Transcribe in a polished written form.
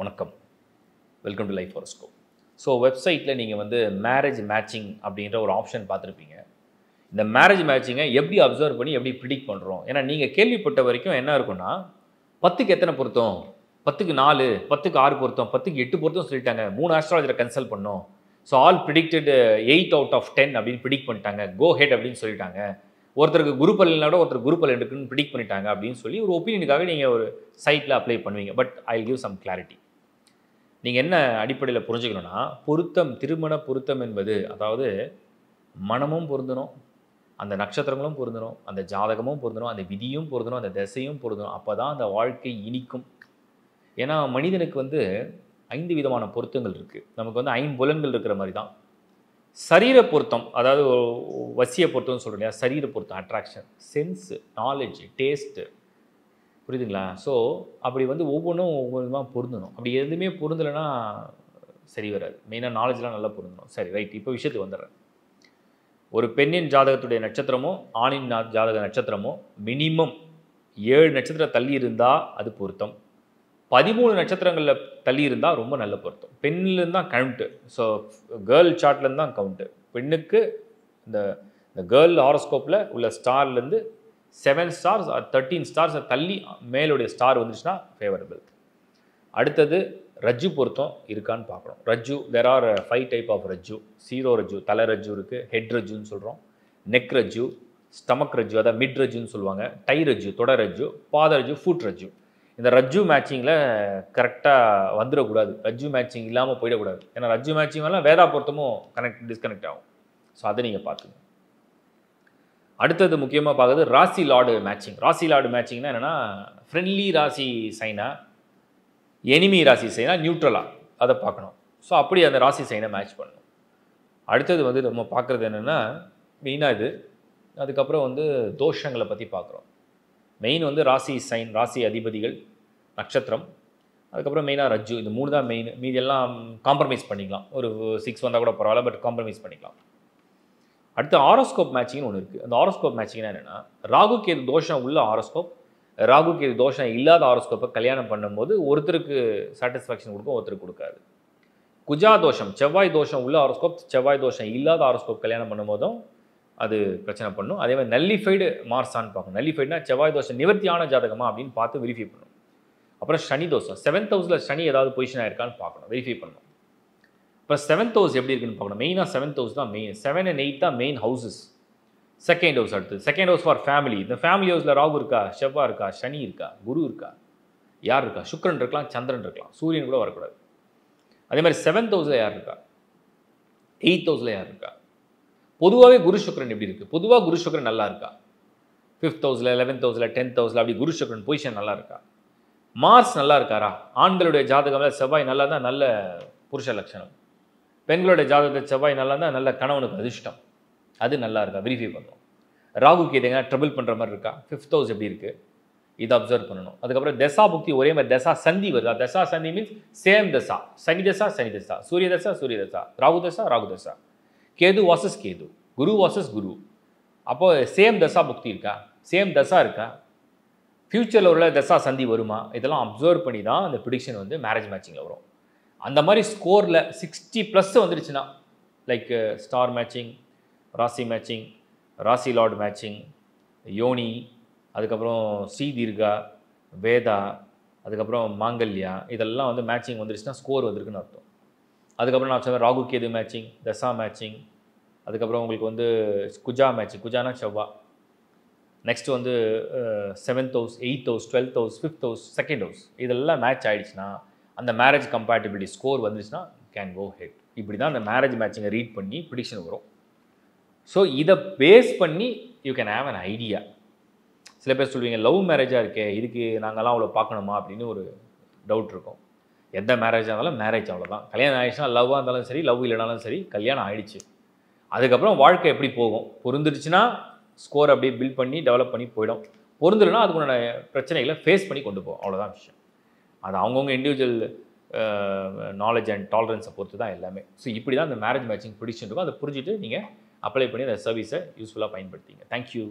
வணக்கம். Welcome to life horoscope. So வெப்சைட்டில் நீங்கள் வந்து மேரேஜ் மேட்சிங் அப்படின்ற ஒரு ஆப்ஷன் பார்த்துருப்பீங்க. இந்த மேரேஜ் மேட்சிங்கை எப்படி அப்சர்வ் பண்ணி எப்படி ப்ரிடிக்ட் பண்ணுறோம்? ஏன்னா நீங்கள் கேள்விப்பட்ட வரைக்கும் என்ன இருக்குன்னா 10க்கு எத்தனை பொருத்தம், 10க்கு 4, 10க்கு 6 பொருத்தம், 10க்கு 8 பொருத்தம் சொல்லிட்டாங்க. 3 ஆஸ்ட்ராலஜரை கன்சல்ட் பண்ணோம். So all predicted 8 out of 10 அப்படின்னு ப்ரிடிக்ட் பண்ணிட்டாங்க. கோ ஹெட் அப்படின்னு சொல்லிட்டாங்க. ஒருத்தருக்கு குரு பலனா கூட ஒருத்தர் குரு பலன் இருக்குன்னு ப்ரிடிக்ட் பண்ணிட்டாங்க அப்படின்னு சொல்லி ஒரு ஒப்பீனியனுக்காக நீங்கள் ஒரு சைட்டில் அப்ளை பண்ணுவீங்க. But I give some clarity. நீங்கள் என்ன அடிப்படையில் புரிஞ்சுக்கணும்னா, பொருத்தம், திருமண பொருத்தம் என்பது அதாவது மனமும் பொருந்தணும், அந்த நட்சத்திரங்களும் பொருந்தணும், அந்த ஜாதகமும் பொருந்தணும், அந்த விதியும் பொருந்தணும், அந்த திசையும் பொருந்தணும். அப்போ தான் அந்த வாழ்க்கை இனிக்கும். ஏன்னா மனிதனுக்கு வந்து 5 விதமான பொருத்தங்கள் இருக்குது. நமக்கு வந்து 5 புலன்கள் இருக்கிற மாதிரி தான். சரீர பொருத்தம், அதாவது வசிய பொருத்தம்னு சொல்கிறோம் இல்லையா, சரீர பொருத்தம், அட்ராக்ஷன், சென்ஸு, நாலேஜ், டேஸ்ட்டு, புரியுதுங்களா? ஸோ அப்படி வந்து ஒவ்வொன்றும் ஒவ்வொரு விதமாக பொருந்தணும். அப்படி எதுவுமே பொருந்தலைன்னா சரி வராது. மெயினாக நாலேஜ்லாம் நல்லா பொருந்தணும். சரி, ரைட். இப்போ விஷயத்துக்கு வந்துடுறேன். ஒரு பெண்ணின் ஜாதகத்துடைய நட்சத்திரமோ ஆணின் ஜாதக நட்சத்திரமோ மினிமம் 7 நட்சத்திரம் தள்ளி இருந்தால் அது பொருத்தம். 13 நட்சத்திரங்களில் தள்ளி இருந்தால் ரொம்ப நல்ல பொருத்தம். பெண்ணிலேருந்து தான் கவுண்ட்டு. ஸோ கேர்ள் சார்ட்லேருந்து தான் கவுண்ட்டு. பெண்ணுக்கு இந்த கேர்ள் ஹாரோஸ்கோப்பில் உள்ள ஸ்டார்லேருந்து 7 ஸ்டார்ஸ் ஆர் 13 ஸ்டார்ஸ் தள்ளி மேலுடைய ஸ்டார் வந்துச்சுன்னா ஃபேவரபிள். அடுத்தது ரஜ்ஜு பொருத்தம் இருக்கான்னு பார்க்கணும். ரஜ்ஜு, there are 5 type of rajju. Zero ரஜ்ஜு, தலை ரஜ்ஜு இருக்குது, ஹெட் ரஜ்ஜுன்னு சொல்கிறோம், நெக் ரஜ்ஜு, ஸ்டமக் ரஜ்ஜு அதாவது மிட் ரஜ்ஜுன்னு சொல்லுவாங்க, டை ரஜ்ஜு, தொட ரஜ்ஜு, பாத ரஜ்ஜு, ஃபுட் ரஜ்ஜு. இந்த ரஜ்ஜு மேட்சிங்கில் கரெக்டாக வந்துடக்கூடாது. ரஜ்ஜு மேட்சிங் இல்லாமல் போயிடக்கூடாது. ஏன்னா ரஜ்ஜு மேட்சிங் எல்லாம் வேதா பொருத்தமும் டிஸ்கனெக்ட் ஆகும். ஸோ அதை நீங்கள் பார்த்துங்க. அடுத்தது முக்கியமாக பார்க்குறது ராசி லார்டு மேட்சிங். ராசி லார்டு மேட்சிங்னா என்னென்னா, ஃப்ரெண்ட்லி ராசி சைனா, எனிமி ராசி சைனா, நியூட்ரலாக அதை பார்க்கணும். ஸோ அப்படி அந்த ராசி சைனை மேட்ச் பண்ணணும். அடுத்தது வந்து நம்ம பார்க்குறது என்னென்னா மெயினாக இது. அதுக்கப்புறம் வந்து தோஷங்களை பற்றி பார்க்குறோம். மெயின் வந்து ராசி சைன், ராசி அதிபதிகள், நட்சத்திரம், அதுக்கப்புறம் மெயினாக ரஜ்ஜு. இது 3 தான் மெயின். மீதி எல்லாம் காம்ப்ரமைஸ் பண்ணிக்கலாம். ஒரு 6 வந்தால் கூட பரவாயில்ல, பட் காம்ப்ரமைஸ் பண்ணிக்கலாம். அடுத்து ஆரோஸ்கோப் மேட்சிங்னு ஒன்று இருக்குது. அந்த ஆரோஸ்கோப் மேட்சிங்னா என்னென்னா, ராகு கேது தோஷம் உள்ள ஆரோஸ்கோப், ராகு கேது தோஷம் இல்லாத ஆரோஸ்கோப்பை கல்யாணம் பண்ணும்போது ஒருத்தருக்கு சாட்டிஸ்ஃபேக்ஷன் கொடுக்கும், ஒருத்தருக்கு கொடுக்காது. குஜா தோஷம், செவ்வாய் தோஷம் உள்ள ஆரோஸ்கோப், செவ்வாய் தோஷம் இல்லாத ஆரோஸ்கோப் கல்யாணம் பண்ணும்போதும் அது பிரச்சனை பண்ணும். அதே மாதிரி நல்லிஃபைடு மார்ஸான்னு பார்க்கணும். நல்லிஃபைடுனா செவ்வாய் தோஷம் நிவர்த்தியான ஜாதகமா அப்படின்னு பார்த்து வெரிஃபை பண்ணணும். அப்புறம் சனி தோஷம், 7th ஹவுஸில் சனி ஏதாவது பொசிஷன் ஆயிருக்கான்னு பார்க்கணும், வெரிஃபை பண்ணணும். அப்புறம் 7th ஹவுஸ் எப்படி இருக்குன்னு பார்க்கணும். மெயினாக 7th ஹவுஸ் தான் மெயின். 7 and 8 தான் மெயின் ஹவுசஸ். செகண்ட் ஹவுஸ் அடுத்து. Second house for family. இந்த ஃபேமிலி ஹவுஸில் ராகு இருக்கா, செவ்வாய் இருக்கா, சனி இருக்கா, குரு இருக்கா, யார் இருக்கா, சுக்கிரன் இருக்கலாம், சந்திரன் இருக்கலாம், சூரியன் கூட வரக்கூடாது. அதே மாதிரி 7th ஹவுஸில் யார் இருக்கா, 8th ஹவுஸில் யார் இருக்கா. பொதுவாகவே குரு சுக்கிரன் எப்படி இருக்குது? பொதுவாக குரு சுக்கிரன் நல்லா இருக்கா? 5th ஹவுஸில், 11th ஹவுஸில், 10th ஹவுஸில் அப்படி குரு சுக்கிரன் பொசிஷன் நல்லா இருக்கா? மார்ஸ் நல்லா இருக்காரா? ஆண்களுடைய ஜாதகத்தில் செவ்வாய் நல்லா தான் நல்ல புருஷ லட்சணம். பெண்களுடைய ஜாதகத்தில் செவ்வாய் நல்லா தான் நல்ல கணவனுக்கு அதிர்ஷ்டம். அது நல்லா இருக்கா, வெரிஃபை பண்ணணும். ராகுக்கு எதுனா ட்ரபிள் பண்ணுற மாதிரி இருக்கா? 5th ஹவுஸ் எப்படி இருக்குது, இதை அப்சர்வ் பண்ணணும். அதுக்கப்புறம் தசா புக்தி ஒரே மாதிரி தசா சந்தி வருதா? தசா சந்தி மீன்ஸ் சேம் தசா. சனி தசா, சனி தசா, சூரிய தசா, சூரிய தசா, ராகு தசா, ராகு தசா, கேது வாசஸ் கேது, குரு வாசஸ் குரு. அப்போ சேம் தசா புக்தி இருக்கா, சேம் தசா இருக்கா, ஃப்யூச்சரில் உள்ள தசா சந்தி வருமா, இதெல்லாம் அப்சர்வ் பண்ணி தான் அந்த ப்ரிடிக்ஷன் வந்து மேரேஜ் மேட்சிங்கில் வரும். அந்த மாதிரி ஸ்கோரில் 60+ வந்துடுச்சுன்னா, லைக் ஸ்டார் மேட்சிங், ராசி மேட்சிங், ராசி லார்ட் மேட்சிங், யோனி, அதுக்கப்புறம் ஸ்ரீதீர்கா, வேதா, அதுக்கப்புறம் மாங்கல்யா, இதெல்லாம் வந்து மேட்சிங் வந்துடுச்சுன்னா ஸ்கோர் வந்திருக்குன்னு அர்த்தம். அதுக்கப்புறம் நான் சொன்னேன் ராகு கேது மேட்சிங், தசா மேட்சிங், அதுக்கப்புறம் உங்களுக்கு வந்து குஜா மேட்சிங், குஜானா செவ்வா, நெக்ஸ்ட் வந்து 7th house, 8th house, 12th house, 5th house, second house, இதெல்லாம் மேட்ச் ஆகிடுச்சுன்னா அந்த மேரேஜ் கம்பேட்டபிலிட்டி ஸ்கோர் வந்துச்சுன்னா கேன் கோ ஹெட். இப்படி தான் அந்த மேரேஜ் மேட்சிங்கை ரீட் பண்ணி ப்ரிடிக்ஷன் வரும். ஸோ இதை பேஸ் பண்ணி you can have an idea. சில பேர் சொல்லுவீங்க லவ் மேரேஜாக இருக்கே, இதுக்கு நாங்கள்லாம் அவ்வளோ பார்க்கணுமா அப்படின்னு ஒரு டவுட் இருக்கும். எந்த மேரேஜாக இருந்தாலும் மேரேஜ் அவ்வளோதான். கல்யாணம் ஆகிடுச்சுன்னா லவ்வாக இருந்தாலும் சரி, லவ் இல்லைனாலும் சரி, கல்யாணம் ஆகிடுச்சு. அதுக்கப்புறம் வாழ்க்கை எப்படி போகும், பொருந்துடுச்சுன்னா ஸ்கோர் அப்படியே பில்ட் பண்ணி டெவலப் பண்ணி போயிடும். பொருந்துடுனா அதுக்குள்ள பிரச்சனைகளை ஃபேஸ் பண்ணி கொண்டு போகும். அவ்வளோதான் விஷயம். அது அவங்கவுங்க இண்டிவிஜுவல் நாலேஜ் அண்ட் டாலரன்ஸை பொறுத்து தான் எல்லாமே. ஸோ இப்படி தான் இந்த மேரேஜ் மேட்சிங் ப்ரிடிக்ஷன் இருக்கும். அதை புரிஞ்சுட்டு நீங்கள் அப்ளை பண்ணி அந்த சர்வீஸை யூஸ்ஃபுல்லாக பயன்படுத்திங்க. தேங்க்யூ.